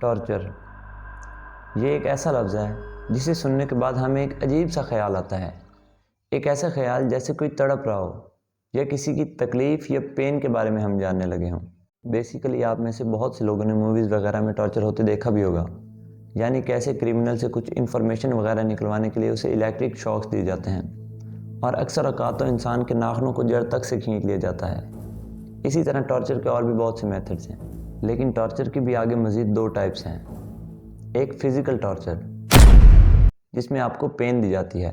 Torture یہ ایک ایسا لفظ ہے جسے سننے کے بعد ہمیں ایک عجیب سا خیال آتا ہے، ایک ایسا خیال جیسے کوئی تڑپ رہا ہو یا کسی کی تکلیف یا پین کے بارے میں ہم جاننے لگے ہوں۔ بیسیکلی آپ میں سے بہت سے لوگوں نے موویز وغیرہ میں ٹارچر ہوتے دیکھا بھی ہوگا، یعنی کیسے کرمنل سے کچھ انفارمیشن وغیرہ نکلوانے کے لیے اسے الیکٹرک شاکس دیے جاتے ہیں، اور اکثر اوقات تو انسان کے ناخنوں کو جڑ تک سے کھینچ لیا جاتا ہے۔ اسی طرح ٹارچر کے اور بھی بہت سے میتھڈز ہیں، لیکن ٹارچر کی بھی آگے مزید 2 ٹائپس ہیں۔ ایک فزیکل ٹارچر جس میں آپ کو پین دی جاتی ہے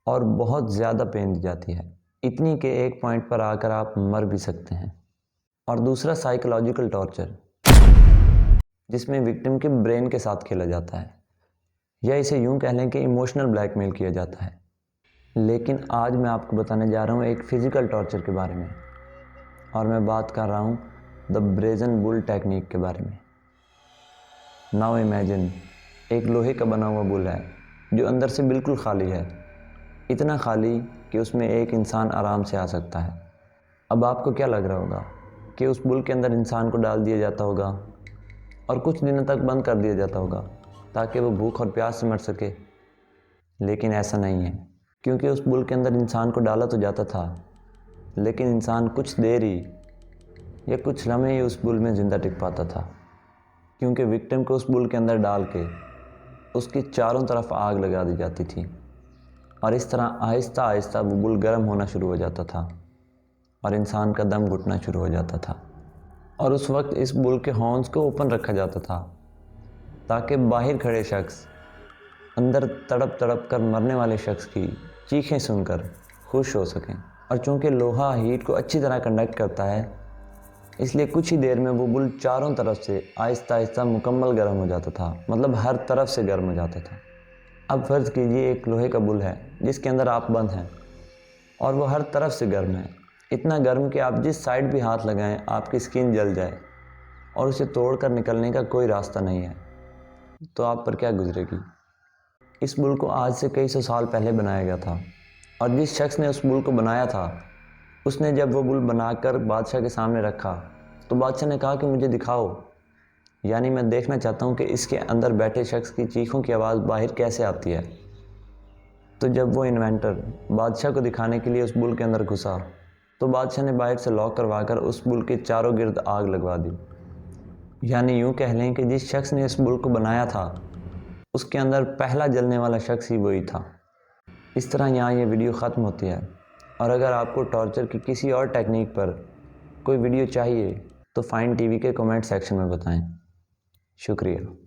اور بہت زیادہ پین دی جاتی ہے، اتنی کہ ایک پوائنٹ پر آ کر آپ مر بھی سکتے ہیں۔ اور دوسرا سائیکولوجیکل ٹارچر جس میں وکٹم کے برین کے ساتھ کھیلا جاتا ہے، یا اسے یوں کہہ لیں کہ ایموشنل بلیک میل کیا جاتا ہے۔ لیکن آج میں آپ کو بتانے جا رہا ہوں ایک فزیکل ٹارچر کے بارے میں، اور میں بات کر رہا ہوں دا بریزن بل ٹیکنیک کے بارے میں۔ ناؤ امیجن ایک لوہے کا بنا ہوا بل ہے جو اندر سے بالکل خالی ہے، اتنا خالی کہ اس میں ایک انسان آرام سے آ سکتا ہے۔ اب آپ کو کیا لگ رہا ہوگا کہ اس بل کے اندر انسان کو ڈال دیا جاتا ہوگا اور کچھ دنوں تک بند کر دیا جاتا ہوگا تاکہ وہ بھوک اور پیاس سے مر سکے، لیکن ایسا نہیں ہے، کیونکہ اس بل کے اندر انسان کو ڈالا تو جاتا تھا، لیکن انسان کچھ دیر ہی یا کچھ لمحے ہی اس بل میں زندہ ٹک پاتا تھا، کیونکہ وکٹم کو اس بل کے اندر ڈال کے اس کی چاروں طرف آگ لگا دی جاتی تھی، اور اس طرح آہستہ آہستہ وہ بل گرم ہونا شروع ہو جاتا تھا اور انسان کا دم گھٹنا شروع ہو جاتا تھا۔ اور اس وقت اس بل کے ہارنز کو اوپن رکھا جاتا تھا تاکہ باہر کھڑے شخص اندر تڑپ تڑپ کر مرنے والے شخص کی چیخیں سن کر خوش ہو سکیں۔ اور چونکہ لوہا ہیٹ کو اچھی طرح کنڈکٹ کرتا ہے، اس لیے کچھ ہی دیر میں وہ بل چاروں طرف سے آہستہ آہستہ مکمل گرم ہو جاتا تھا، مطلب ہر طرف سے گرم ہو جاتا تھا۔ اب فرض کیجئے ایک لوہے کا بل ہے جس کے اندر آپ بند ہیں اور وہ ہر طرف سے گرم ہے، اتنا گرم کہ آپ جس سائڈ بھی ہاتھ لگائیں آپ کی سکن جل جائے اور اسے توڑ کر نکلنے کا کوئی راستہ نہیں ہے، تو آپ پر کیا گزرے گی؟ اس بل کو آج سے کئی سو سال پہلے بنایا گیا تھا، اور جس شخص نے اس بل کو بنایا تھا اس نے جب وہ بل بنا کر بادشاہ کے سامنے رکھا تو بادشاہ نے کہا کہ مجھے دکھاؤ، یعنی میں دیکھنا چاہتا ہوں کہ اس کے اندر بیٹھے شخص کی چیخوں کی آواز باہر کیسے آتی ہے۔ تو جب وہ انوینٹر بادشاہ کو دکھانے کے لیے اس بل کے اندر گھسا تو بادشاہ نے باہر سے لاک کروا کر اس بل کے چاروں گرد آگ لگوا دی، یعنی یوں کہہ لیں کہ جس شخص نے اس بل کو بنایا تھا اس کے اندر پہلا جلنے والا شخص ہی وہی تھا۔ اس طرح یہاں یہ ویڈیو ختم ہوتی ہے، اور اگر آپ کو ٹارچر کی کسی اور ٹیکنیک پر کوئی ویڈیو چاہیے تو فائن ٹی وی کے کمنٹ سیکشن میں بتائیں۔ شکریہ۔